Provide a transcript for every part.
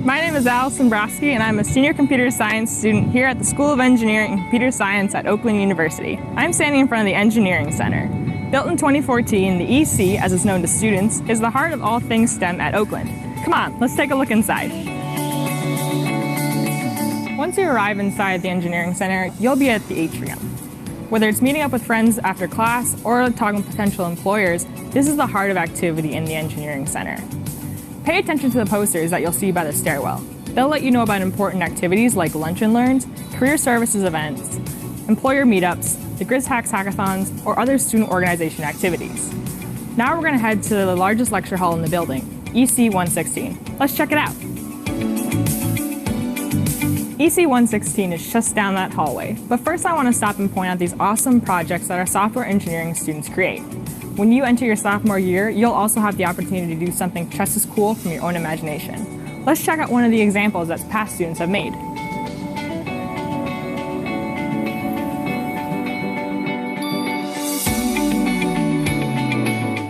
My name is Allison Broski, and I'm a senior computer science student here at the School of Engineering and Computer Science at Oakland University. I'm standing in front of the Engineering Center. Built in 2014, the EC, as it's known to students, is the heart of all things STEM at Oakland. Come on, let's take a look inside. Once you arrive inside the Engineering Center, you'll be at the atrium. Whether it's meeting up with friends after class or talking with potential employers, this is the heart of activity in the Engineering Center. Pay attention to the posters that you'll see by the stairwell. They'll let you know about important activities like lunch and learns, career services events, employer meetups, the Grizz Hacks hackathons, or other student organization activities. Now we're going to head to the largest lecture hall in the building, EC 116. Let's check it out. EC 116 is just down that hallway, but first I want to stop and point out these awesome projects that our software engineering students create. When you enter your sophomore year, you'll also have the opportunity to do something just as cool from your own imagination. Let's check out one of the examples that past students have made.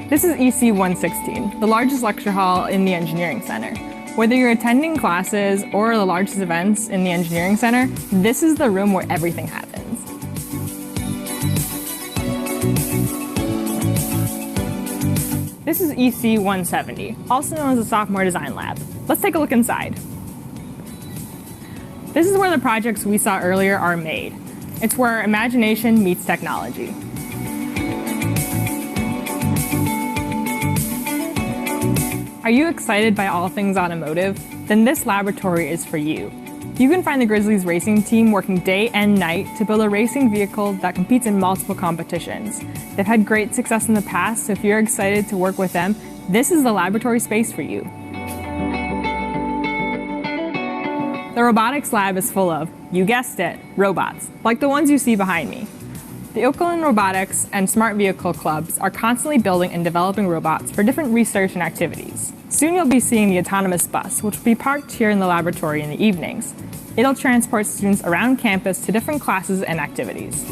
This is EC 116, the largest lecture hall in the Engineering Center. Whether you're attending classes or the largest events in the Engineering Center, this is the room where everything happens. This is EC 170, also known as the Sophomore Design Lab. Let's take a look inside. This is where the projects we saw earlier are made. It's where imagination meets technology. Are you excited by all things automotive? Then this laboratory is for you. You can find the Grizzlies racing team working day and night to build a racing vehicle that competes in multiple competitions. They've had great success in the past, so if you're excited to work with them, this is the laboratory space for you. The robotics lab is full of, you guessed it, robots, like the ones you see behind me. The Oakland Robotics and Smart Vehicle Clubs are constantly building and developing robots for different research and activities. Soon you'll be seeing the autonomous bus, which will be parked here in the laboratory in the evenings. It'll transport students around campus to different classes and activities.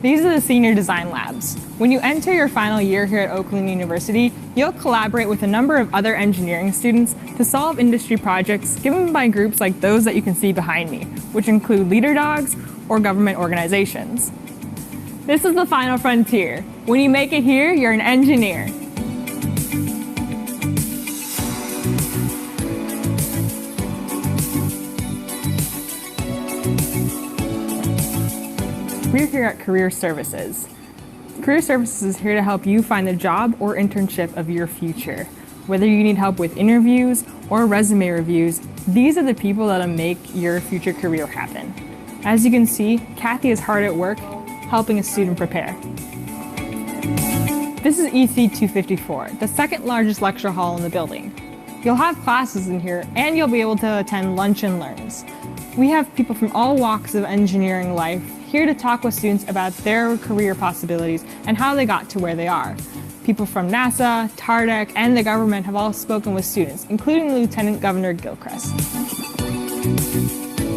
These are the senior design labs. When you enter your final year here at Oakland University, you'll collaborate with a number of other engineering students to solve industry projects given by groups like those that you can see behind me, which include leader dogs or government organizations. This is the final frontier. When you make it here, you're an engineer. We're here at Career Services. Career Services is here to help you find the job or internship of your future. Whether you need help with interviews or resume reviews, these are the people that'll make your future career happen. As you can see, Kathy is hard at work helping a student prepare. This is EC 254, the second largest lecture hall in the building. You'll have classes in here and you'll be able to attend lunch and learns. We have people from all walks of engineering life here to talk with students about their career possibilities and how they got to where they are. People from NASA, TARDEC, and the government have all spoken with students, including Lieutenant Governor Gilchrist.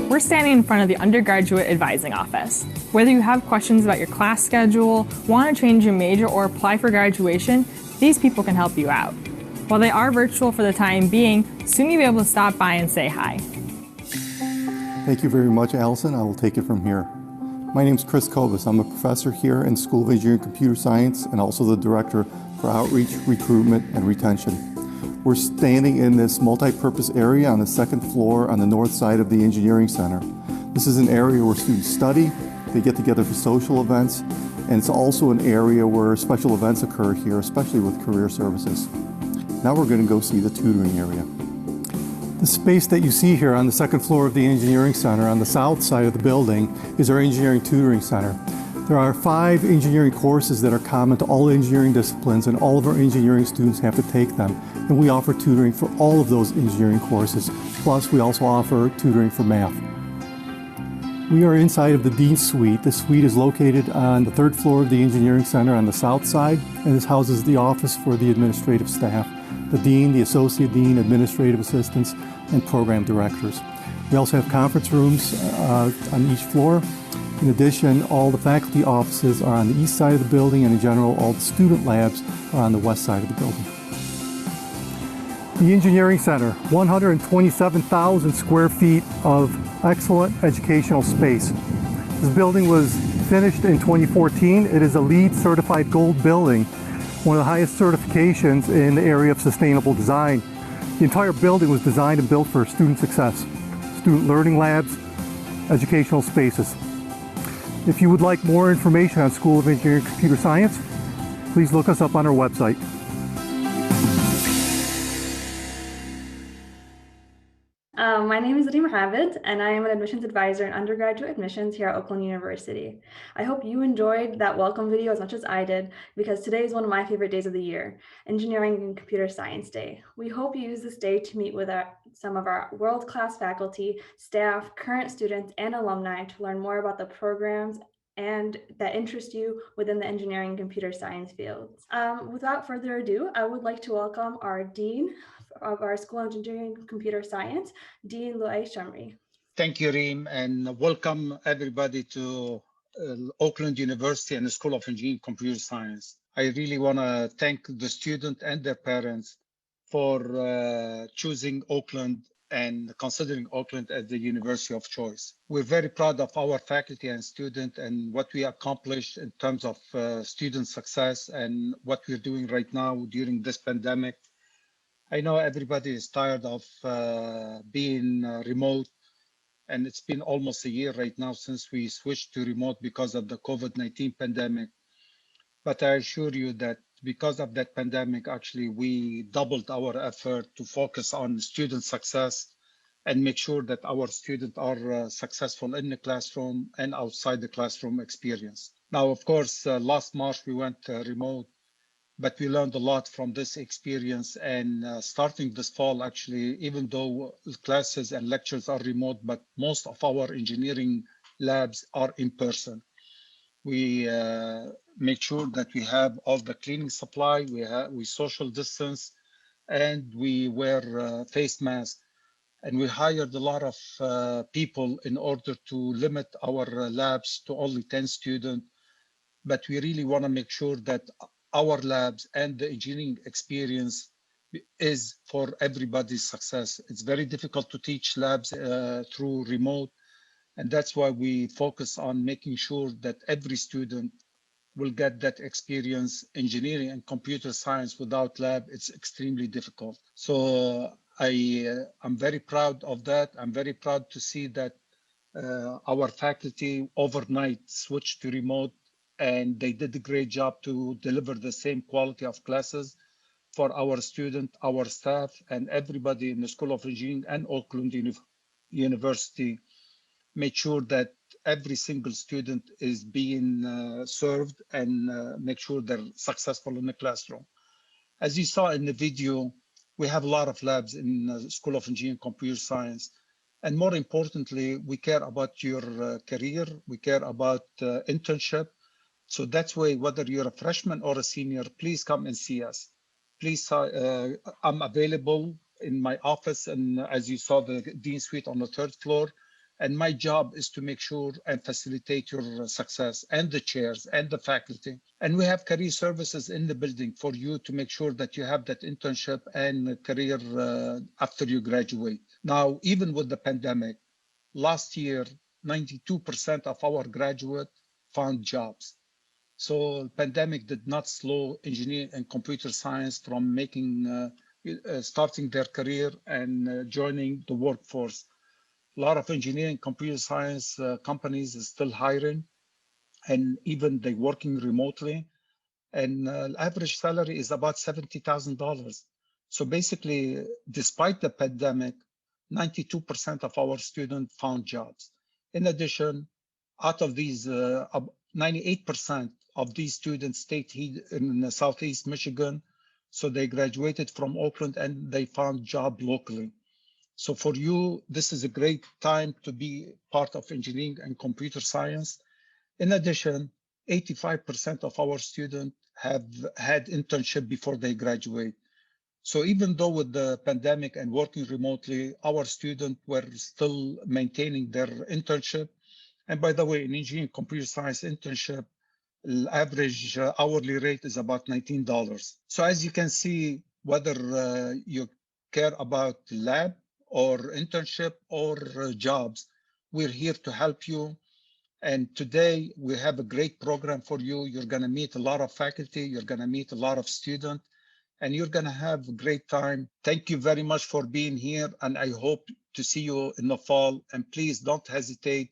We're standing in front of the Undergraduate Advising Office. Whether you have questions about your class schedule, want to change your major, or apply for graduation, these people can help you out. While they are virtual for the time being, soon you'll be able to stop by and say hi. Thank you very much, Allison. I will take it from here. My name is Chris Kovas. I'm a professor here in School of Engineering and Computer Science and also the Director for Outreach, Recruitment, and Retention. We're standing in this multi-purpose area on the second floor on the north side of the Engineering Center. This is an area where students study, they get together for social events, and it's also an area where special events occur here, especially with career services. Now we're going to go see the tutoring area. The space that you see here on the second floor of the Engineering Center on the south side of the building is our Engineering Tutoring Center. There are 5 engineering courses that are common to all engineering disciplines, and all of our engineering students have to take them. And we offer tutoring for all of those engineering courses. Plus, we also offer tutoring for math. We are inside of the Dean's Suite. The suite is located on the 3rd floor of the Engineering Center on the south side, and this houses the office for the administrative staff, the Dean, the Associate Dean, Administrative Assistants, and Program Directors. We also have conference rooms on each floor. In addition, all the faculty offices are on the east side of the building, and in general, all the student labs are on the west side of the building. The Engineering Center, 127,000 square feet of excellent educational space. This building was finished in 2014. It is a LEED certified gold building, one of the highest certifications in the area of sustainable design. The entire building was designed and built for student success, student learning labs, educational spaces. If you would like more information on School of Engineering and Computer Science, please look us up on our website. My name is Reem Hamid, and I am an admissions advisor in undergraduate admissions here at Oakland University. I hope you enjoyed that welcome video as much as I did, because today is one of my favorite days of the year, Engineering and Computer Science Day. We hope you use this day to meet with some of our world-class faculty, staff, current students, and alumni to learn more about the programs and that interest you within the engineering and computer science fields. Without further ado, I would like to welcome our Dean of our School of Engineering and Computer Science, Dean Luay Shamri. Thank you, Reem, and welcome everybody to Oakland University and the School of Engineering and Computer Science. I really want to thank the student and their parents for choosing Oakland and considering Oakland as the university of choice. We're very proud of our faculty and students and what we accomplished in terms of student success and what we're doing right now during this pandemic. I know everybody is tired of being remote, and it's been almost a year right now since we switched to remote because of the COVID-19 pandemic. But I assure you that because of that pandemic, actually, we doubled our effort to focus on student success and make sure that our students are successful in the classroom and outside the classroom experience. Now, of course, last March, we went remote, but we learned a lot from this experience. And starting this fall, actually, even though classes and lectures are remote, but most of our engineering labs are in person. We make sure that we have all the cleaning supply, we social distance, and we wear face masks. And we hired a lot of people in order to limit our labs to only 10 students. But we really want to make sure that our labs and the engineering experience is for everybody's success. It's very difficult to teach labs through remote. And that's why we focus on making sure that every student will get that experience. Engineering and computer science without lab, it's extremely difficult. So I'm very proud of that. I'm very proud to see that our faculty overnight switched to remote, and they did a great job to deliver the same quality of classes for our students, our staff, and everybody in the School of Engineering and Oakland University. Make sure that every single student is being served and make sure they're successful in the classroom. As you saw in the video, we have a lot of labs in the School of Engineering and Computer Science. And more importantly, we care about your career. We care about internship. So that's why whether you're a freshman or a senior, please come and see us. Please, I'm available in my office. And as you saw, the Dean Suite on the 3rd floor. And my job is to make sure and facilitate your success, and the chairs and the faculty. And we have career services in the building for you to make sure that you have that internship and career after you graduate. Now, even with the pandemic, last year, 92% of our graduates found jobs. So the pandemic did not slow engineering and computer science from starting their career and joining the workforce. A lot of engineering computer science companies are still hiring, and even they're working remotely. And average salary is about $70,000. So basically, despite the pandemic, 92% of our students found jobs. In addition, out of these, 98% of these students stayed here in Southeast Michigan. So they graduated from Oakland and they found job locally. So for you, this is a great time to be part of engineering and computer science. In addition, 85% of our students have had internship before they graduate. So even though with the pandemic and working remotely, our students were still maintaining their internship. And by the way, in engineering computer science internship, the average hourly rate is about $19. So as you can see, whether you're care about lab or internship or jobs, we're here to help you. And today we have a great program for you. You're going to meet a lot of faculty. You're going to meet a lot of students, and you're going to have a great time. Thank you very much for being here. And I hope to see you in the fall. And please don't hesitate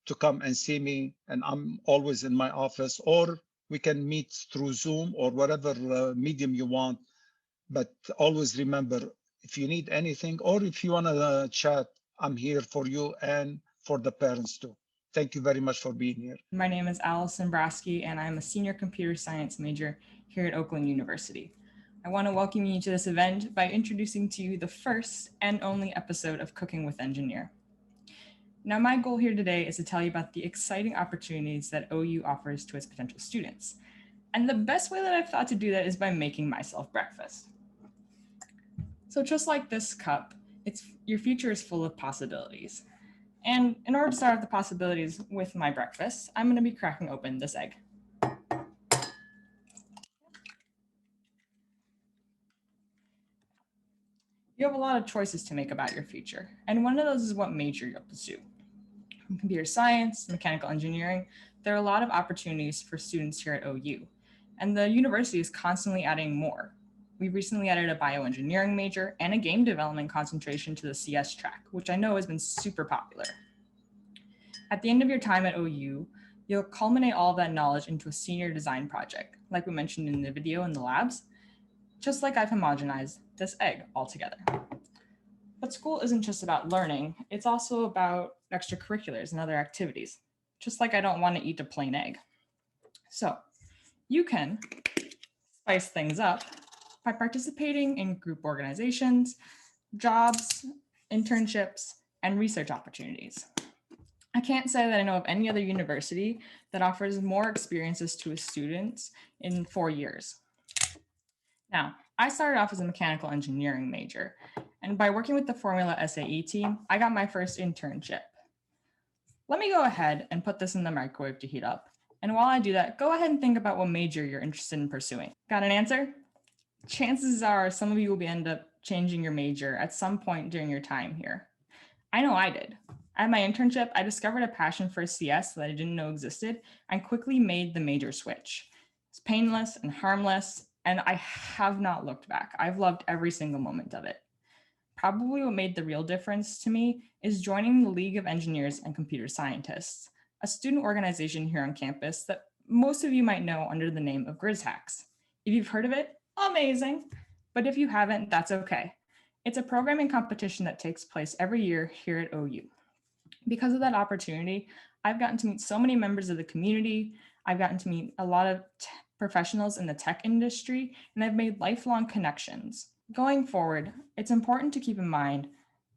to come and see me. And I'm always in my office, or we can meet through Zoom or whatever medium you want. But always remember, if you need anything or if you want to chat, I'm here for you and for the parents too. Thank you very much for being here. My name is Allison Brasky, and I'm a senior computer science major here at Oakland University. I want to welcome you to this event by introducing to you the first and only episode of Cooking with Engineer. Now, my goal here today is to tell you about the exciting opportunities that OU offers to its potential students. And the best way that I've thought to do that is by making myself breakfast. So just like this cup, your future is full of possibilities. And in order to start off the possibilities with my breakfast, I'm going to be cracking open this egg. You have a lot of choices to make about your future, and one of those is what major you'll pursue. From computer science, mechanical engineering, there are a lot of opportunities for students here at OU, and the university is constantly adding more. We recently added a bioengineering major and a game development concentration to the CS track, which I know has been super popular. At the end of your time at OU, you'll culminate all of that knowledge into a senior design project, like we mentioned in the video in the labs, just like I've homogenized this egg all together. But school isn't just about learning, it's also about extracurriculars and other activities, just like I don't want to eat a plain egg. So you can spice things up by participating in group organizations, jobs, internships, and research opportunities. I can't say that I know of any other university that offers more experiences to its students in 4 years. Now, I started off as a mechanical engineering major, and by working with the Formula SAE team, I got my first internship. Let me go ahead and put this in the microwave to heat up. And while I do that, go ahead and think about what major you're interested in pursuing. Got an answer? Chances are some of you will end up changing your major at some point during your time here. I know I did. At my internship, I discovered a passion for CS that I didn't know existed and quickly made the major switch. It's painless and harmless, and I have not looked back. I've loved every single moment of it. Probably what made the real difference to me is joining the League of Engineers and Computer Scientists, a student organization here on campus that most of you might know under the name of GrizHacks. If you've heard of it, amazing. But if you haven't, that's okay. It's a programming competition that takes place every year here at OU. Because of that opportunity, I've gotten to meet so many members of the community. I've gotten to meet a lot of professionals in the tech industry, and I've made lifelong connections. Going forward, it's important to keep in mind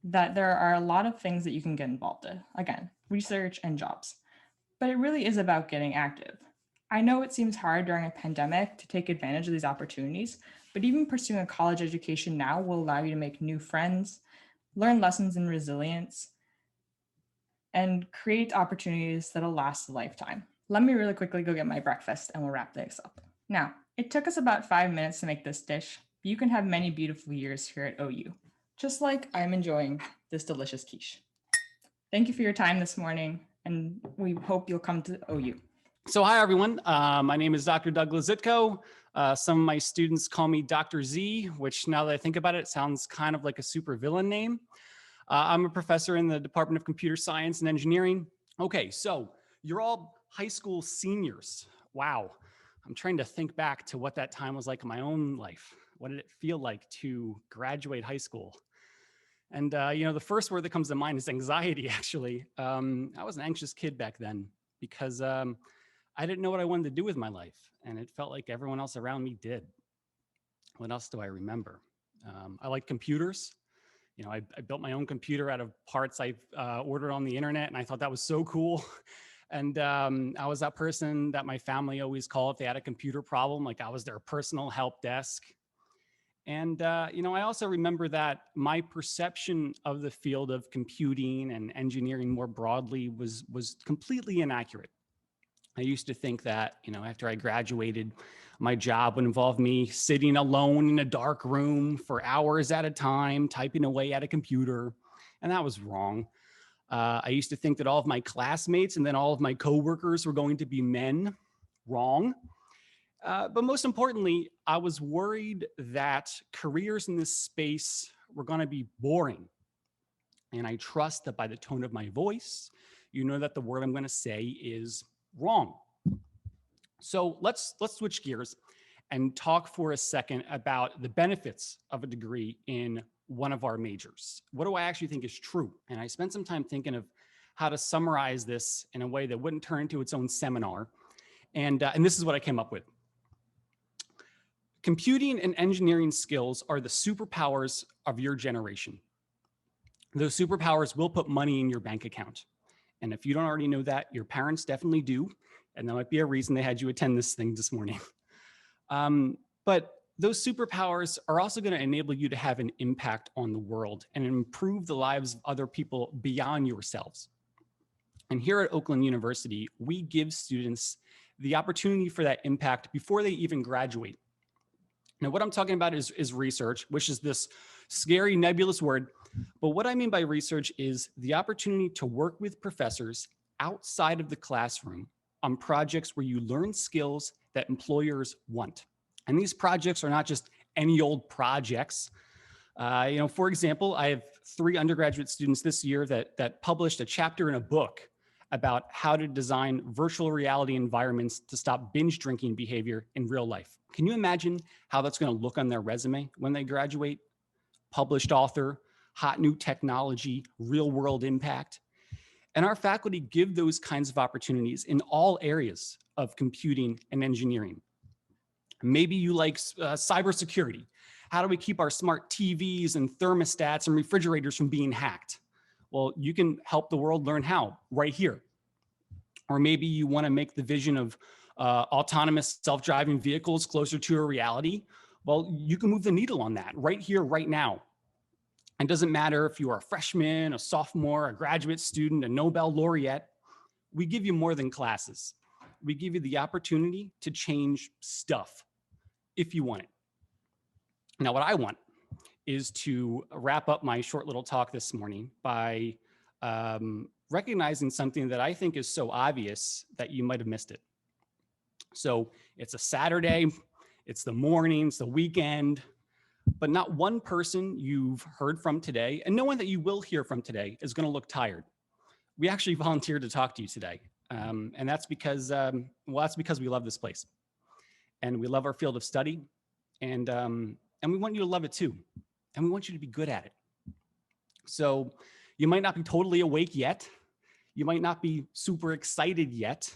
that there are a lot of things that you can get involved in. Again, research and jobs. But it really is about getting active. I know it seems hard during a pandemic to take advantage of these opportunities, but even pursuing a college education now will allow you to make new friends, learn lessons in resilience, and create opportunities that'll last a lifetime. Let me really quickly go get my breakfast and we'll wrap this up. Now, it took us about 5 minutes to make this dish, but you can have many beautiful years here at OU, just like I'm enjoying this delicious quiche. Thank you for your time this morning, and we hope you'll come to OU. So hi, everyone. My name is Dr. Douglas Zitko. Some of my students call me Dr. Z, which now that I think about it, sounds kind of like a super villain name. I'm a professor in the Department of Computer Science and Engineering. Okay, so you're all high school seniors. Wow. I'm trying to think back to what that time was like in my own life. What did it feel like to graduate high school? And the first word that comes to mind is anxiety, actually. I was an anxious kid back then because I didn't know what I wanted to do with my life, and it felt like everyone else around me did. What else do I remember? I like computers. I built my own computer out of parts I ordered on the internet, and I thought that was so cool. And I was that person that my family always called if they had a computer problem, like I was their personal help desk. And I also remember that my perception of the field of computing and engineering more broadly was completely inaccurate. I used to think that, after I graduated, my job would involve me sitting alone in a dark room for hours at a time, typing away at a computer, and that was wrong. I used to think that all of my classmates and then all of my coworkers were going to be men. Wrong. But most importantly, I was worried that careers in this space were going to be boring. And I trust that by the tone of my voice, you know that the word I'm going to say is wrong. So let's switch gears and talk for a second about the benefits of a degree in one of our majors. What do I actually think is true? And I spent some time thinking of how to summarize this in a way that wouldn't turn into its own seminar. And this is what I came up with. Computing and engineering skills are the superpowers of your generation. Those superpowers will put money in your bank account. And if you don't already know that, your parents definitely do. And that might be a reason they had you attend this thing this morning. But those superpowers are also going to enable you to have an impact on the world and improve the lives of other people beyond yourselves. And here at Oakland University, we give students the opportunity for that impact before they even graduate. Now, what I'm talking about is research, which is this scary, nebulous word. But what I mean by research is the opportunity to work with professors outside of the classroom on projects where you learn skills that employers want. And these projects are not just any old projects. For example, I have 3 undergraduate students this year that published a chapter in a book about how to design virtual reality environments to stop binge drinking behavior in real life. Can you imagine how that's going to look on their resume when they graduate? Published author, hot new technology, real world impact. And our faculty give those kinds of opportunities in all areas of computing and engineering. Maybe you like cybersecurity. How do we keep our smart TVs and thermostats and refrigerators from being hacked? Well, you can help the world learn how right here. Or maybe you want to make the vision of autonomous self-driving vehicles closer to a reality. Well, you can move the needle on that right here, right now. It doesn't matter if you are a freshman, a sophomore, a graduate student, a Nobel laureate. We give you more than classes. We give you the opportunity to change stuff if you want it. Now, what I want is to wrap up my short little talk this morning by recognizing something that I think is so obvious that you might have missed it. So it's a Saturday, it's the morning, it's the weekend, but not one person you've heard from today, and no one that you will hear from today, is going to look tired. We actually volunteered to talk to you today, and that's because we love this place, and we love our field of study, and we want you to love it too, and we want you to be good at it. So you might not be totally awake yet, you might not be super excited yet,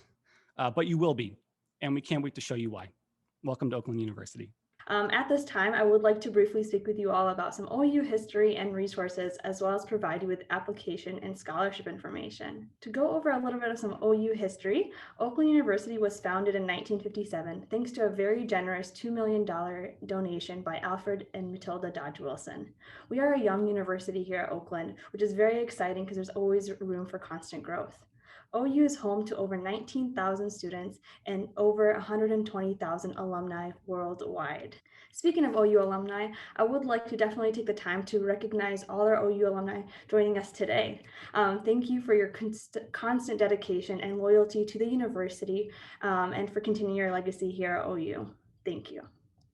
but you will be, and we can't wait to show you why. Welcome to Oakland University. At this time, I would like to briefly speak with you all about some OU history and resources, as well as provide you with application and scholarship information. To go over a little bit of some OU history, Oakland University was founded in 1957 thanks to a very generous $2 million donation by Alfred and Matilda Dodge Wilson. We are a young university here at Oakland, which is very exciting because there's always room for constant growth. OU is home to over 19,000 students and over 120,000 alumni worldwide. Speaking of OU alumni, I would like to definitely take the time to recognize all our OU alumni joining us today. Thank you for your constant dedication and loyalty to the university and for continuing your legacy here at OU. Thank you.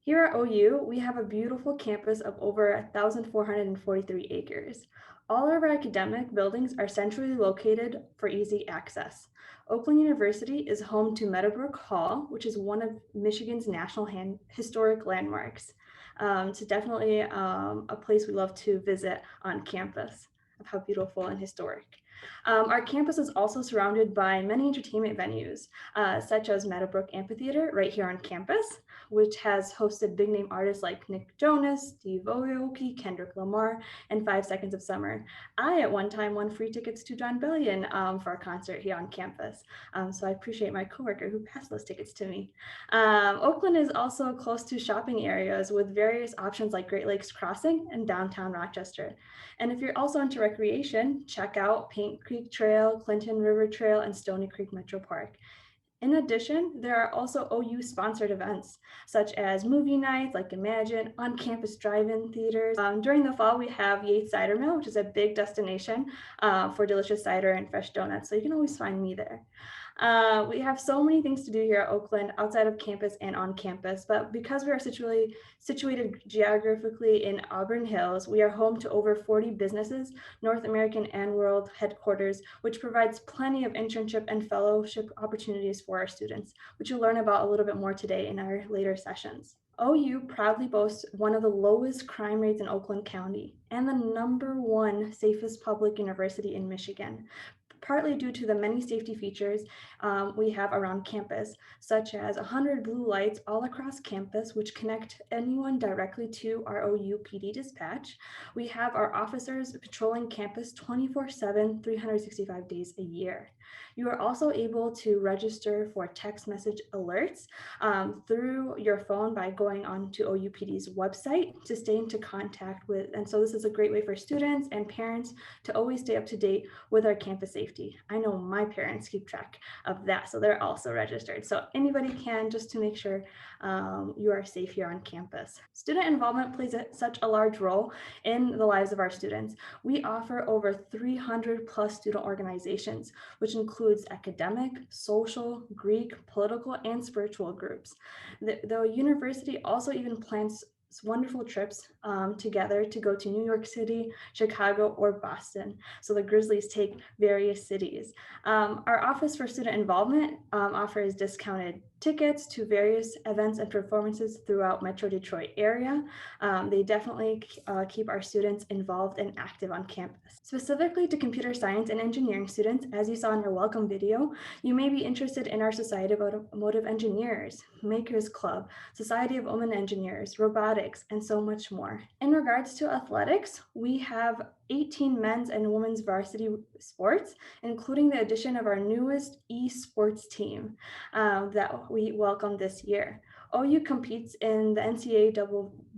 Here at OU, we have a beautiful campus of over 1,443 acres. All of our academic buildings are centrally located for easy access. Oakland University is home to Meadowbrook Hall, which is one of Michigan's national historic landmarks. It's definitely a place we love to visit on campus, of how beautiful and historic. Our campus is also surrounded by many entertainment venues, such as Meadowbrook Amphitheater right here on campus, which has hosted big name artists like Nick Jonas, Steve Aoki, Kendrick Lamar, and 5 Seconds of Summer. I at one time won free tickets to John Bellion for a concert here on campus. So I appreciate my coworker who passed those tickets to me. Oakland is also close to shopping areas with various options like Great Lakes Crossing and downtown Rochester. And if you're also into recreation, check out Paint Creek Trail, Clinton River Trail, and Stony Creek Metro Park. In addition, there are also OU-sponsored events, such as movie nights like Imagine, on-campus drive-in theaters. During the fall, we have Yates Cider Mill, which is a big destination for delicious cider and fresh donuts, so you can always find me there. We have so many things to do here at Oakland outside of campus and on campus, but because we are situated geographically in Auburn Hills, we are home to over 40 businesses, North American and world headquarters, which provides plenty of internship and fellowship opportunities for our students, which you'll learn about a little bit more today in our later sessions. OU proudly boasts one of the lowest crime rates in Oakland County and the #1 safest public university in Michigan, partly due to the many safety features we have around campus, such as 100 blue lights all across campus, which connect anyone directly to our OU PD dispatch. We have our officers patrolling campus 24/7, 365 days a year. You are also able to register for text message alerts through your phone by going on to OUPD's website to stay into contact with. And so this is a great way for students and parents to always stay up to date with our campus safety. I know my parents keep track of that, so they're also registered. So anybody can, just to make sure you are safe here on campus. Student involvement plays such a large role in the lives of our students. We offer over 300 plus student organizations, which includes academic, social, Greek, political, and spiritual groups. The university also even plans wonderful trips together to go to New York City, Chicago, or Boston. So the Grizzlies take various cities. Our Office for Student Involvement offers discounted tickets to various events and performances throughout Metro Detroit area. They definitely keep our students involved and active on campus. Specifically to computer science and engineering students, as you saw in our welcome video, you may be interested in our Society of Automotive Engineers, Makers Club, Society of Women Engineers, robotics, and so much more. In regards to athletics, we have 18 men's and women's varsity sports, including the addition of our newest esports team that we welcomed this year. OU competes in the NCAA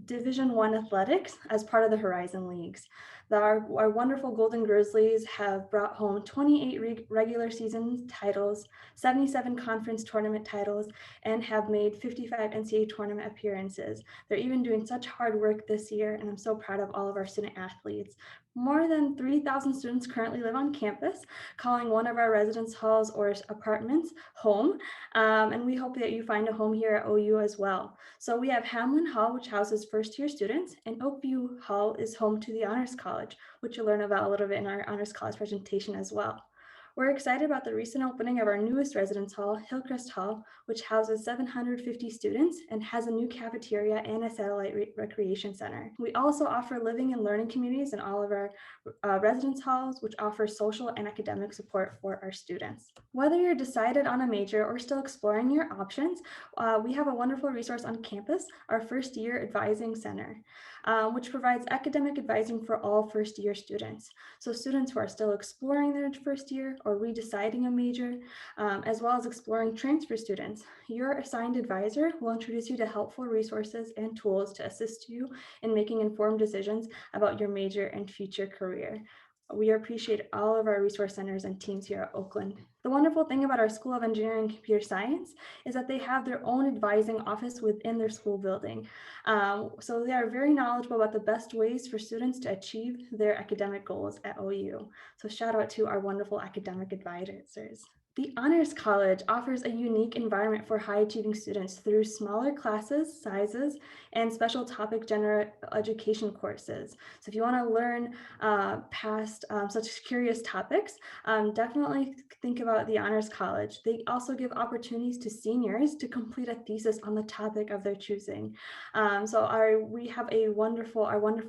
Division I athletics as part of the Horizon Leagues. Our wonderful Golden Grizzlies have brought home 28 regular season titles, 77 conference tournament titles, and have made 55 NCAA tournament appearances. They're even doing such hard work this year, and I'm so proud of all of our student athletes. More than 3,000 students currently live on campus, calling one of our residence halls or apartments home, and we hope that you find a home here at OU as well. So we have Hamlin Hall, which houses first-year students, and Oakview Hall is home to the Honors College, which you'll learn about a little bit in our Honors College presentation as well. We're excited about the recent opening of our newest residence hall, Hillcrest Hall, which houses 750 students and has a new cafeteria and a satellite recreation center. We also offer living and learning communities in all of our residence halls, which offer social and academic support for our students. Whether you're decided on a major or still exploring your options, we have a wonderful resource on campus, our First Year Advising Center, which provides academic advising for all first-year students. So students who are still exploring their first year or redeciding a major, as well as exploring transfer students. Your assigned advisor will introduce you to helpful resources and tools to assist you in making informed decisions about your major and future career. We appreciate all of our resource centers and teams here at Oakland. The wonderful thing about our School of Engineering and Computer Science is that they have their own advising office within their school building. So they are very knowledgeable about the best ways for students to achieve their academic goals at OU. So shout out to our wonderful academic advisors. The Honors College offers a unique environment for high-achieving students through smaller classes, sizes, and special topic general education courses. So if you want to learn past such curious topics, definitely think about the Honors College. They also give opportunities to seniors to complete a thesis on the topic of their choosing. We have our wonderful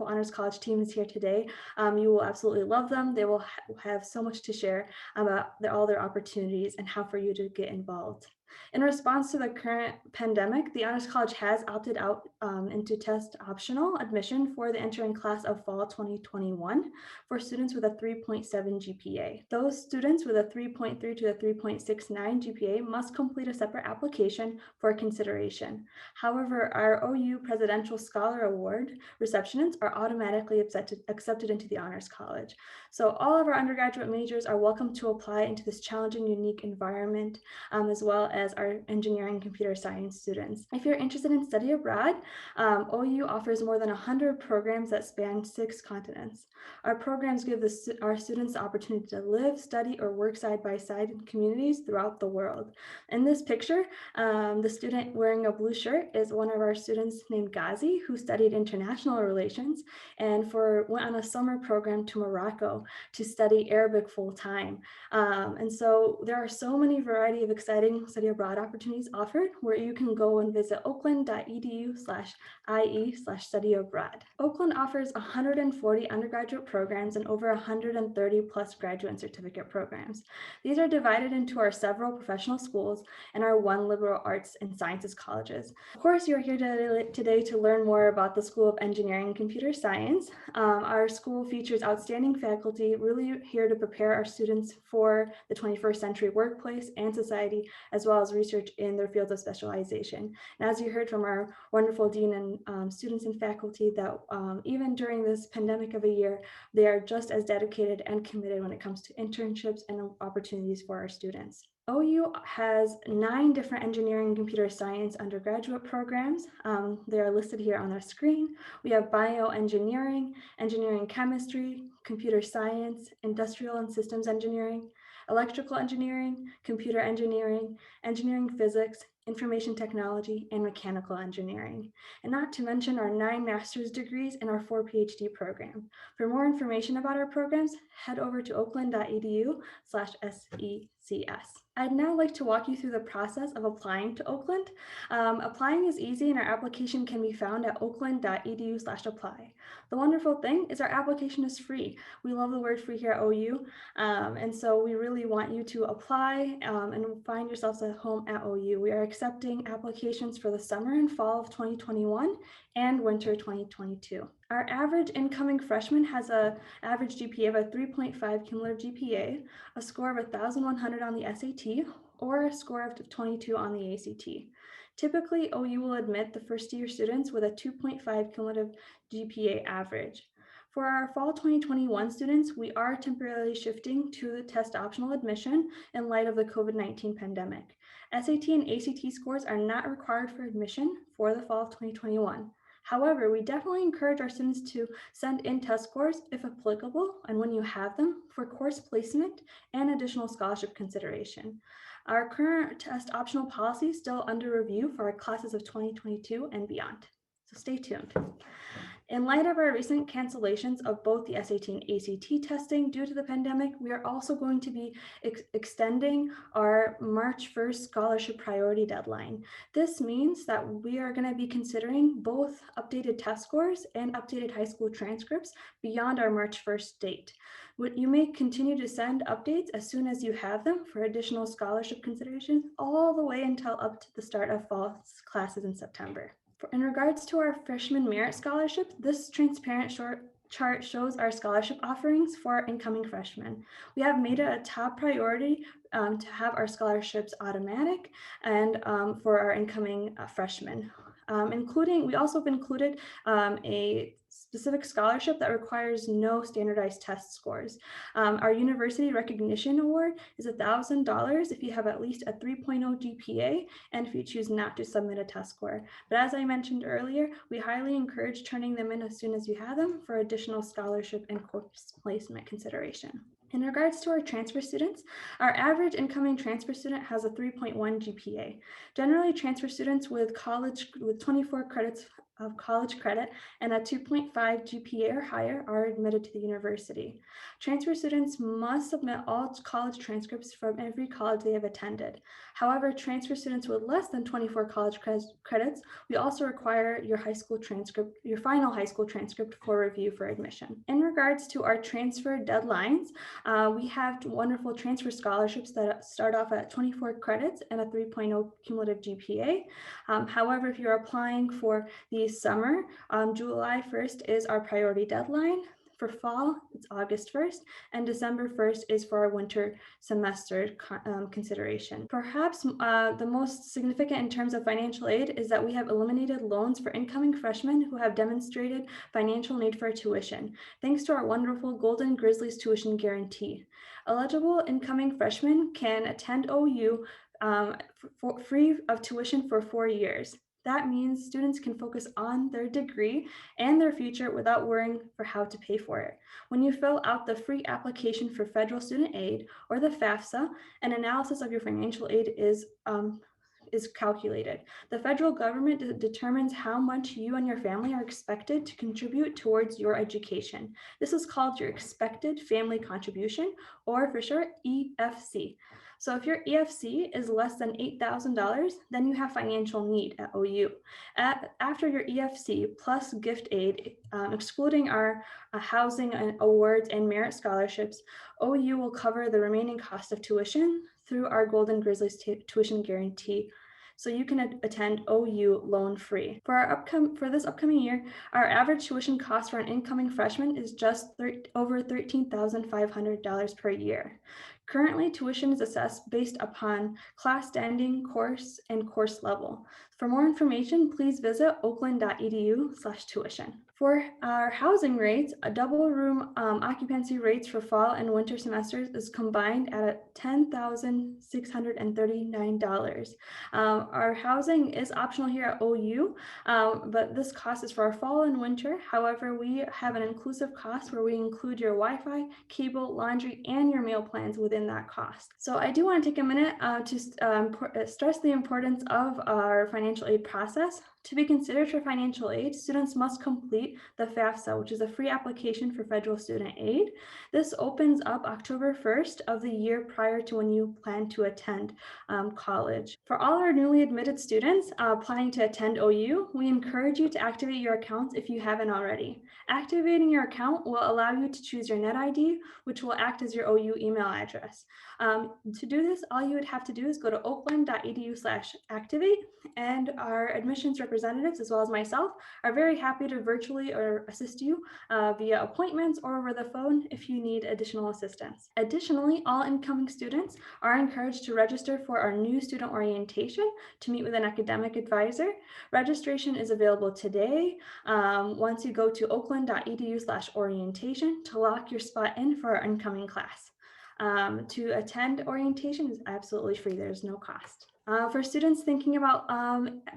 Honors College team is here today. You will absolutely love them. They will have so much to share about all their opportunities and how for you to get involved. In response to the current pandemic, the Honors College has opted out into test optional admission for the entering class of fall 2021 for students with a 3.7 GPA. Those students with a 3.3 to a 3.69 GPA must complete a separate application for consideration. However, our OU Presidential Scholar Award recipients are automatically accepted into the Honors College. So all of our undergraduate majors are welcome to apply into this challenging, unique environment, as well as our engineering and computer science students. If you're interested in study abroad, OU offers more than 100 programs that span 6 continents. Our programs give our students the opportunity to live, study, or work side by side in communities throughout the world. In this picture, the student wearing a blue shirt is one of our students named Ghazi, who studied international relations and went on a summer program to Morocco to study Arabic full-time. And so there are so many variety of exciting study abroad opportunities offered, where you can go and visit oakland.edu/ie/study abroad. Oakland offers 140 undergraduate programs and over 130 plus graduate and certificate programs. These are divided into our several professional schools and our 1 liberal arts and sciences colleges. Of course, you're here today to learn more about the School of Engineering and Computer Science. Our school features outstanding faculty, really here to prepare our students for the 21st century workplace and society, as well as research in their fields of specialization. And as you heard from our wonderful dean and students and faculty, that even during this pandemic of a year, they are just as dedicated and committed when it comes to internships and opportunities for our students. OU has 9 different engineering and computer science undergraduate programs. They are listed here on the screen. We have bioengineering, engineering chemistry, computer science, industrial and systems engineering, electrical engineering, computer engineering, engineering physics, information technology, and mechanical engineering. And not to mention our 9 master's degrees and our 4 PhD program. For more information about our programs, head over to oakland.edu/SECS. I'd now like to walk you through the process of applying to Oakland. Applying is easy and our application can be found at oakland.edu/apply. The wonderful thing is our application is free. We love the word free here at OU. And so we really want you to apply and find yourselves a home at OU. We are accepting applications for the summer and fall of 2021 and winter 2022. Our average incoming freshman has an average GPA of a 3.5 cumulative GPA, a score of 1,100 on the SAT, or a score of 22 on the ACT. Typically, OU will admit the first-year students with a 2.5 cumulative GPA average. For our fall 2021 students, we are temporarily shifting to the test optional admission in light of the COVID-19 pandemic. SAT and ACT scores are not required for admission for the fall of 2021. However, we definitely encourage our students to send in test scores if applicable, and when you have them, for course placement and additional scholarship consideration. Our current test optional policy is still under review for our classes of 2022 and beyond. So stay tuned. In light of our recent cancellations of both the SAT and ACT testing due to the pandemic, we are also going to be extending our March 1st scholarship priority deadline. This means that we are going to be considering both updated test scores and updated high school transcripts beyond our March 1st date. You may continue to send updates as soon as you have them for additional scholarship considerations, all the way until up to the start of fall classes in September. In regards to our freshman merit scholarship, this transparent chart shows our scholarship offerings for our incoming freshmen. We have made it a top priority to have our scholarships automatic and for our incoming freshmen. We also have included a specific scholarship that requires no standardized test scores. Our University Recognition Award is $1,000 if you have at least a 3.0 GPA and if you choose not to submit a test score. But as I mentioned earlier, we highly encourage turning them in as soon as you have them for additional scholarship and course placement consideration. In regards to our transfer students, our average incoming transfer student has a 3.1 GPA. Generally, transfer students with 24 credits of college credit and a 2.5 GPA or higher are admitted to the university. Transfer students must submit all college transcripts from every college they have attended. However, transfer students with less than 24 college credits, we also require your final high school transcript for review for admission. In regards to our transfer deadlines, we have wonderful transfer scholarships that start off at 24 credits and a 3.0 cumulative GPA. However, if you're applying for the summer, July 1st is our priority deadline. For fall, it's August 1st, and December 1st is for our winter semester consideration. Perhaps the most significant in terms of financial aid is that we have eliminated loans for incoming freshmen who have demonstrated financial need for tuition, thanks to our wonderful Golden Grizzlies tuition guarantee. Eligible incoming freshmen can attend OU free of tuition for 4 years. That means students can focus on their degree and their future without worrying for how to pay for it. When you fill out the free application for federal student aid or the FAFSA, an analysis of your financial aid is calculated. The federal government determines how much you and your family are expected to contribute towards your education. This is called your expected family contribution, or for short, EFC. So if your EFC is less than $8,000, then you have financial need at OU. After your EFC plus gift aid, excluding our housing and awards and merit scholarships, OU will cover the remaining cost of tuition through our Golden Grizzlies tuition guarantee, so you can attend OU loan free. For this upcoming year, our average tuition cost for an incoming freshman is just over $13,500 per year. Currently, tuition is assessed based upon class standing, course, and course level. For more information, please visit oakland.edu/tuition. For our housing rates, a double room occupancy rates for fall and winter semesters is combined at $10,639. Our housing is optional here at OU, but this cost is for our fall and winter. However, we have an inclusive cost where we include your Wi-Fi, cable, laundry, and your meal plans within that cost. So I do want to take a minute to stress the importance of our financial aid process. To be considered for financial aid, students must complete the FAFSA, which is a free application for federal student aid. This opens up October 1st of the year prior to when you plan to attend college. For all our newly admitted students planning to attend OU, we encourage you to activate your accounts if you haven't already. Activating your account will allow you to choose your net ID, which will act as your OU email address. To do this, all you would have to do is go to oakland.edu/activate, and our admissions representatives, as well as myself, are very happy to virtually or assist you via appointments or over the phone if you need additional assistance. Additionally, all incoming students are encouraged to register for our new student orientation to meet with an academic advisor. Registration is available today. Once you go to oakland.edu/orientation to lock your spot in for our incoming class. To attend orientation is absolutely free. There's no cost. For students thinking about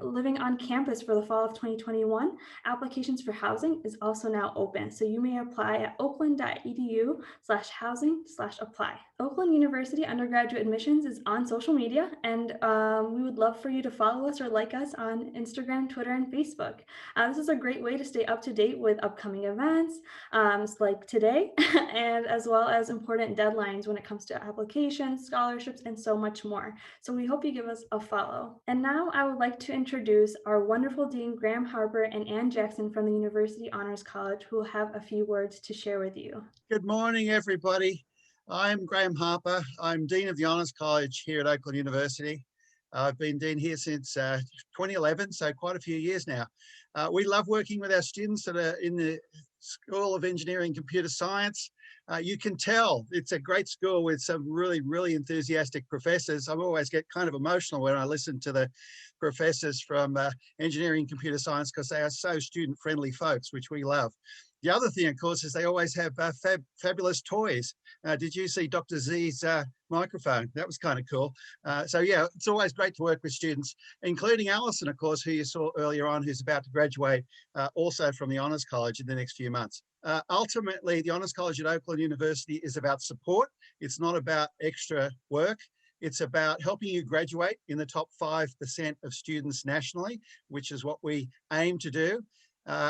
living on campus for the fall of 2021, applications for housing is also now open. So you may apply at oakland.edu/housing/apply. Oakland University undergraduate admissions is on social media, and we would love for you to follow us or like us on Instagram, Twitter, and Facebook. This is a great way to stay up to date with upcoming events like today, and as well as important deadlines when it comes to applications, scholarships, and so much more. So we hope you give us a follow. And now I would like to introduce our wonderful Dean Graham Harper and Ann Jackson from the University Honors College, who will have a few words to share with you. Good morning, everybody. I'm Graham Harper. I'm Dean of the Honors College here at Oakland University. I've been Dean here since 2011, so quite a few years now. We love working with our students that are in the School of Engineering and Computer Science. You can tell it's a great school with some really, really enthusiastic professors. I always get kind of emotional when I listen to the professors from Engineering and Computer Science because they are so student-friendly folks, which we love. The other thing, of course, is they always have fabulous toys. Did you see Dr. Z's microphone? That was kind of cool. So yeah, it's always great to work with students, including Alison, of course, who you saw earlier on, who's about to graduate also from the Honors College in the next few months. Ultimately, the Honors College at Oakland University is about support. It's not about extra work. It's about helping you graduate in the top 5% of students nationally, which is what we aim to do.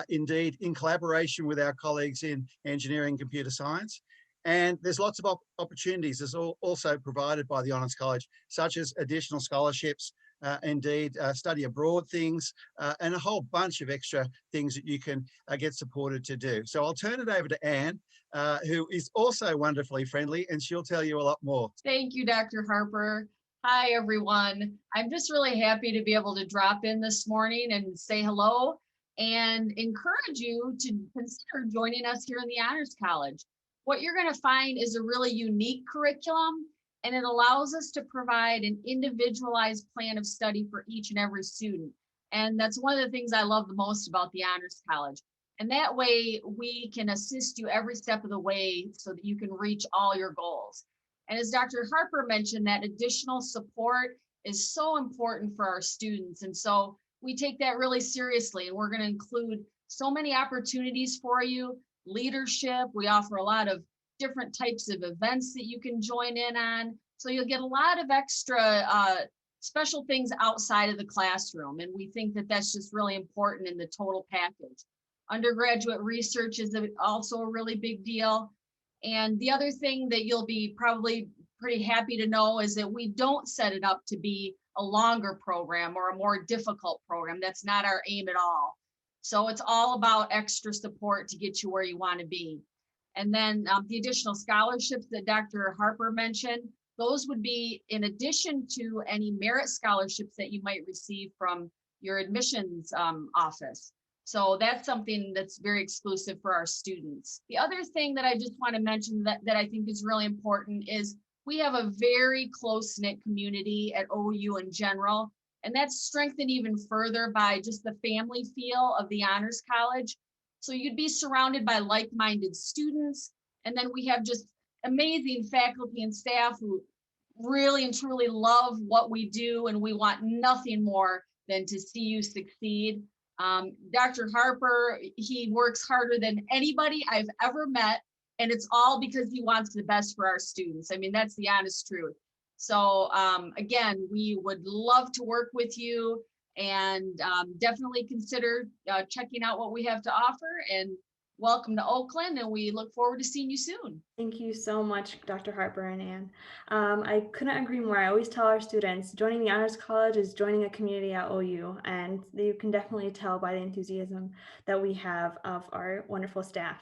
Indeed, in collaboration with our colleagues in engineering and computer science. And there's lots of opportunities that's also provided by the Honors College, such as additional scholarships, indeed study abroad things, and a whole bunch of extra things that you can get supported to do. So I'll turn it over to Anne, who is also wonderfully friendly, and she'll tell you a lot more. Thank you, Dr. Harper. Hi, everyone. I'm just really happy to be able to drop in this morning and say hello and encourage you to consider joining us here in the Honors College. What you're going to find is a really unique curriculum, and it allows us to provide an individualized plan of study for each and every student. And that's one of the things I love the most about the Honors College. And that way we can assist you every step of the way so that you can reach all your goals. And as Dr. Harper mentioned, that additional support is so important for our students. And so we take that really seriously, and we're going to include so many opportunities for you. Leadership, we offer a lot of different types of events that you can join in on. So you'll get a lot of extra special things outside of the classroom. And we think that that's just really important in the total package. Undergraduate research is also a really big deal. And the other thing that you'll be probably pretty happy to know is that we don't set it up to be a longer program or a more difficult program. That's not our aim at all. So it's all about extra support to get you where you want to be. And then the additional scholarships that Dr. Harper mentioned, those would be in addition to any merit scholarships that you might receive from your admissions office. So that's something that's very exclusive for our students. The other thing that I just want to mention that I think is really important is we have a very close-knit community at OU in general, and that's strengthened even further by just the family feel of the Honors College. So you'd be surrounded by like-minded students, and then we have just amazing faculty and staff who really and truly love what we do, and we want nothing more than to see you succeed. Dr. Harper, he works harder than anybody I've ever met, and it's all because he wants the best for our students. I mean, that's the honest truth. So again, we would love to work with you, and definitely consider checking out what we have to offer. And welcome to Oakland, and we look forward to seeing you soon. Thank you so much, Dr. Harper and Ann. I couldn't agree more. I always tell our students, joining the Honors College is joining a community at OU, and you can definitely tell by the enthusiasm that we have of our wonderful staff.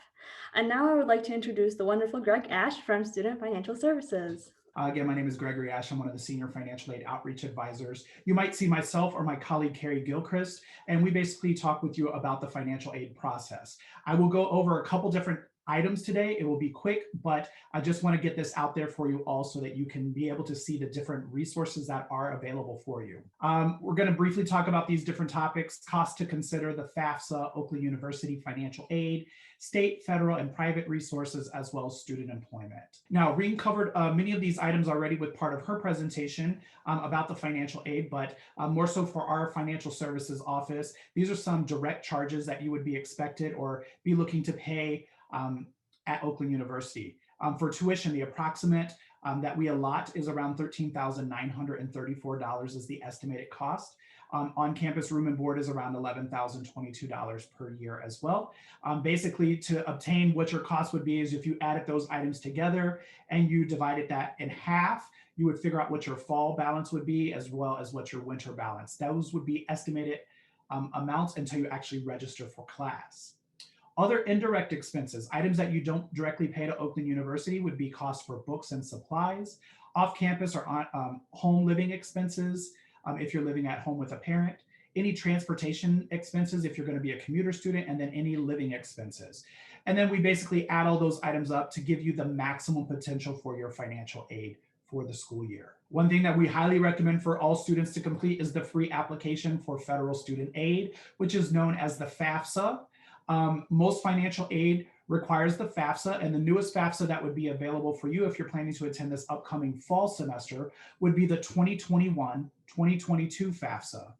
And now I would like to introduce the wonderful Greg Ash from Student Financial Services. Again, my name is Gregory Ash. I'm one of the Senior Financial Aid Outreach Advisors. You might see myself or my colleague, Carrie Gilchrist, and we basically talk with you about the financial aid process. I will go over a couple different items today. It will be quick, but I just want to get this out there for you all so that you can be able to see the different resources that are available for you. We're going to briefly talk about these different topics: cost to consider, the FAFSA, Oakland University financial aid, state, federal, and private resources, as well as student employment. Now, Reen covered many of these items already with part of her presentation about the financial aid, but more so for our financial services office, these are some direct charges that you would be expected or be looking to pay at Oakland University. For tuition, the approximate that we allot is around $13,934 is the estimated cost. On-campus room and board is around $11,022 per year as well. Basically, to obtain what your cost would be is if you added those items together and you divided that in half, you would figure out what your fall balance would be as well as what your winter balance. Those would be estimated amounts until you actually register for class. Other indirect expenses, items that you don't directly pay to Oakland University, would be costs for books and supplies, off-campus or home living expenses if you're living at home with a parent, any transportation expenses if you're going to be a commuter student, and then any living expenses. And then we basically add all those items up to give you the maximum potential for your financial aid for the school year. One thing that we highly recommend for all students to complete is the free application for federal student aid, which is known as the FAFSA. Most financial aid requires the FAFSA, and the newest FAFSA that would be available for you if you're planning to attend this upcoming fall semester would be the 2021-2022 FAFSA.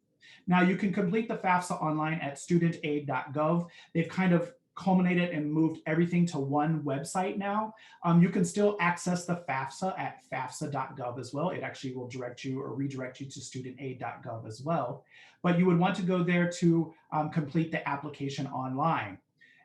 Now, you can complete the FAFSA online at studentaid.gov. They've kind of culminated and moved everything to one website now. You can still access the FAFSA at fafsa.gov as well. It actually will direct you or redirect you to studentaid.gov as well. But you would want to go there to complete the application online.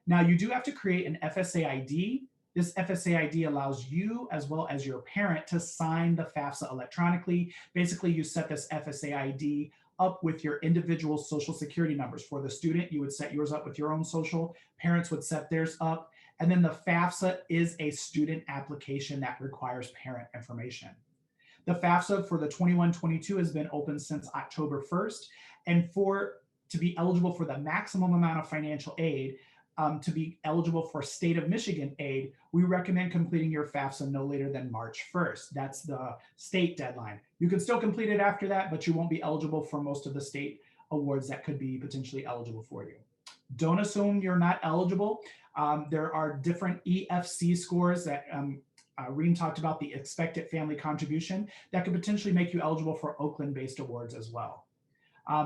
Now, you do have to create an FSA ID. This FSA ID allows you as well as your parent to sign the FAFSA electronically. Basically, you set this FSA ID up with your individual social security numbers. For the student, you would set yours up with your own social, parents would set theirs up, and then the FAFSA is a student application that requires parent information. The FAFSA for the 21-22 has been open since October 1st, and to be eligible for the maximum amount of financial aid, to be eligible for state of Michigan aid, we recommend completing your FAFSA no later than March 1st. That's the state deadline. You can still complete it after that, but you won't be eligible for most of the state awards that could be potentially eligible for you. Don't assume you're not eligible. There are different EFC scores that Reem talked about the expected family contribution that could potentially make you eligible for Oakland-based awards as well.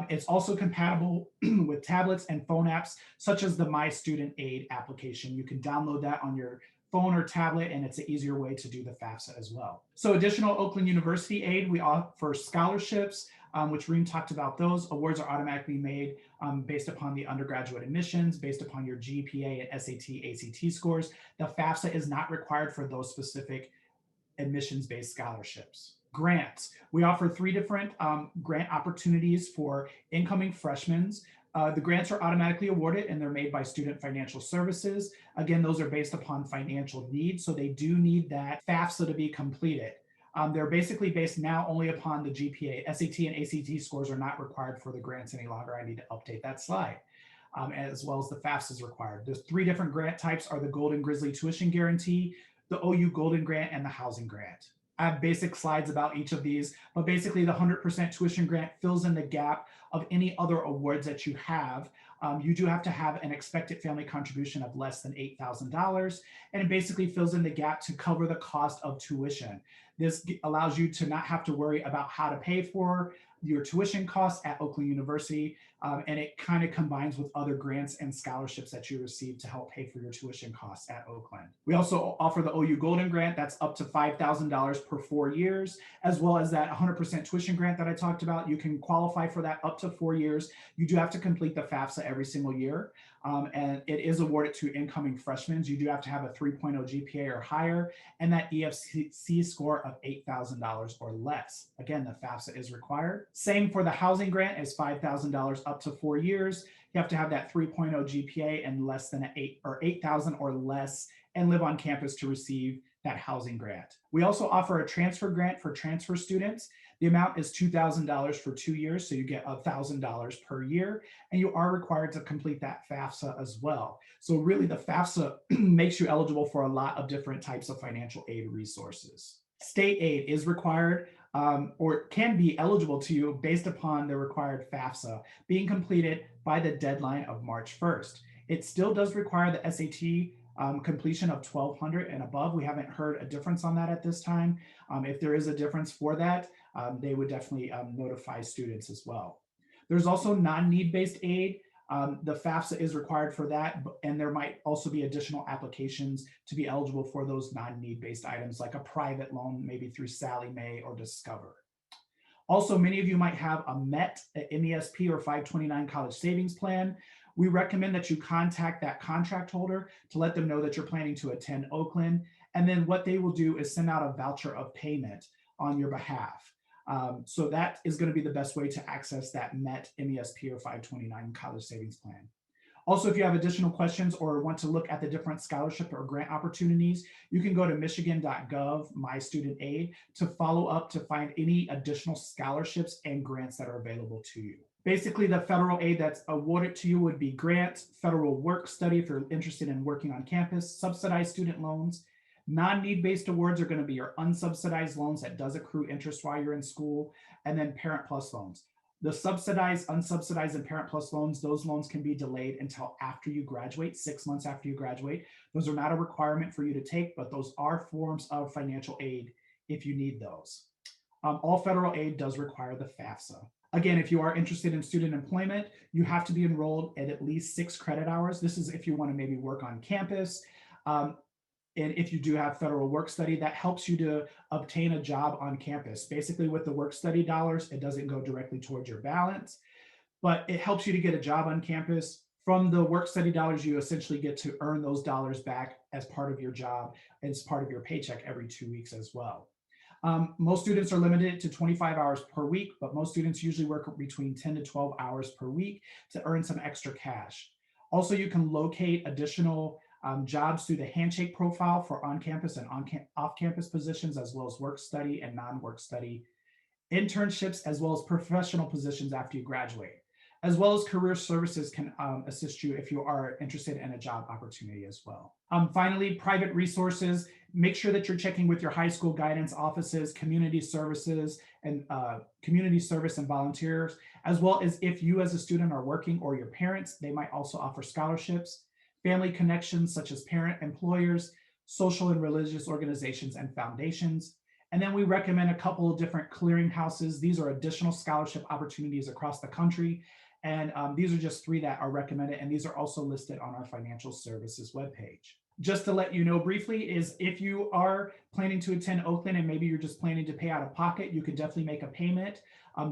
It's also compatible with tablets and phone apps, such as the My Student Aid application. You can download that on your phone or tablet, and it's an easier way to do the FAFSA as well. So additional Oakland University aid, we offer scholarships, which Reem talked about those. Awards are automatically made based upon the undergraduate admissions, based upon your GPA and SAT, ACT scores. The FAFSA is not required for those specific admissions-based scholarships. Grants. We offer 3 different grant opportunities for incoming freshmen. The grants are automatically awarded and they're made by Student Financial Services. Again, those are based upon financial needs, so they do need that FAFSA to be completed. They're basically based now only upon the GPA. SAT and ACT scores are not required for the grants any longer. I need to update that slide. As well as the FAFSA is required. There's 3 different grant types are the Golden Grizzly Tuition Guarantee, the OU Golden Grant, and the Housing Grant. I have basic slides about each of these, but basically the 100% tuition grant fills in the gap of any other awards that you have. You do have to have an expected family contribution of less than $8,000, and it basically fills in the gap to cover the cost of tuition. This allows you to not have to worry about how to pay for your tuition costs at Oakland University, and it kind of combines with other grants and scholarships that you receive to help pay for your tuition costs at Oakland. We also offer the OU Golden Grant, that's up to $5,000 per 4 years, as well as that 100% tuition grant that I talked about. You can qualify for that up to 4 years. You do have to complete the FAFSA every single year, and it is awarded to incoming freshmen. You do have to have a 3.0 GPA or higher, and that EFC score of $8,000 or less. Again, the FAFSA is required. Same for the housing grant is $5,000 up to 4 years. You have to have that 3.0 GPA and less than 8,000 or less and live on campus to receive that housing grant. We also offer a transfer grant for transfer students. The amount is $2,000 for 2 years, so you get $1,000 per year, and you are required to complete that FAFSA as well. So really the FAFSA makes you eligible for a lot of different types of financial aid resources. State aid is required or can be eligible to you based upon the required FAFSA being completed by the deadline of March 1st. It still does require the SAT completion of 1,200 and above. We haven't heard a difference on that at this time. If there is a difference for that, they would definitely notify students as well. There's also non-need-based aid. The FAFSA is required for that, and there might also be additional applications to be eligible for those non-need-based items, like a private loan, maybe through Sallie Mae or Discover. Also, many of you might have a MET, a MESP, or 529 college savings plan. We recommend that you contact that contract holder to let them know that you're planning to attend Oakland. And then what they will do is send out a voucher of payment on your behalf. So that is going to be the best way to access that MET, MESP, or 529 college savings plan. Also, if you have additional questions or want to look at the different scholarship or grant opportunities, you can go to michigan.gov, My Student Aid, to follow up to find any additional scholarships and grants that are available to you. Basically, the federal aid that's awarded to you would be grants, federal work study if you're interested in working on campus, subsidized student loans. Non-need-based awards are going to be your unsubsidized loans that does accrue interest while you're in school, and then Parent Plus loans. The subsidized, unsubsidized, and Parent Plus loans, those loans can be delayed until after you graduate, 6 months after you graduate. Those are not a requirement for you to take, but those are forms of financial aid if you need those. All federal aid does require the FAFSA. Again, if you are interested in student employment, you have to be enrolled at least 6 credit hours. This is if you want to maybe work on campus. And if you do have federal work study, that helps you to obtain a job on campus. Basically, with the work study dollars, it doesn't go directly towards your balance, but it helps you to get a job on campus. From the work study dollars, you essentially get to earn those dollars back as part of your job, as part of your paycheck every 2 weeks as well. Most students are limited to 25 hours per week, but most students usually work between 10 to 12 hours per week to earn some extra cash. Also, you can locate additional jobs through the Handshake profile for on-campus and off-campus positions, as well as work study and non-work study internships, as well as professional positions after you graduate, as well as career services can assist you if you are interested in a job opportunity as well. Finally, private resources. Make sure that you're checking with your high school guidance offices, community services, and community service and volunteers, as well as if you as a student are working or your parents, they might also offer scholarships. Family connections such as parent employers, social and religious organizations and foundations. And then we recommend a couple of different clearinghouses. These are additional scholarship opportunities across the country. And these are just 3 that are recommended. And these are also listed on our financial services webpage. Just to let you know briefly is if you are planning to attend Oakland and maybe you're just planning to pay out of pocket, you can definitely make a payment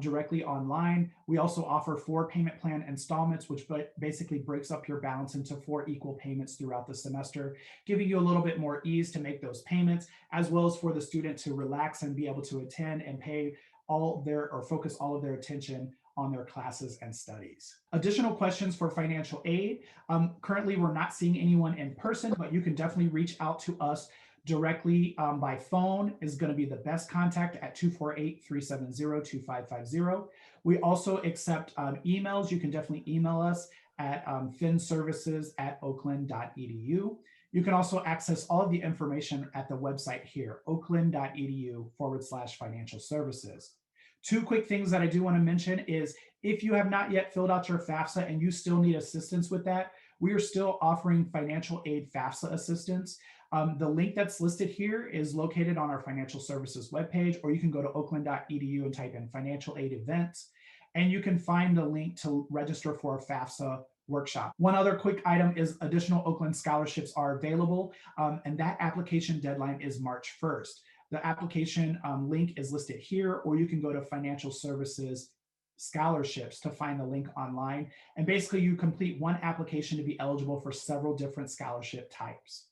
directly online. We also offer 4 payment plan installments, which basically breaks up your balance into 4 equal payments throughout the semester, giving you a little bit more ease to make those payments, as well as for the student to relax and be able to attend and pay all their or focus all of their attention on their classes and studies. Additional questions for financial aid. Currently, we're not seeing anyone in person, but you can definitely reach out to us directly by phone is going to be the best contact at 248-370-2550. We also accept emails. You can definitely email us at finservices@oakland.edu. You can also access all of the information at the website here, oakland.edu/financial services. 2 quick things that I do want to mention is if you have not yet filled out your FAFSA and you still need assistance with that, we are still offering financial aid FAFSA assistance. The link that's listed here is located on our financial services webpage, or you can go to oakland.edu and type in financial aid events, and you can find the link to register for a FAFSA workshop. One other quick item is additional Oakland scholarships are available, and that application deadline is March 1st. The application link is listed here, or you can go to Financial Services Scholarships to find the link online. And basically you complete one application to be eligible for several different scholarship types.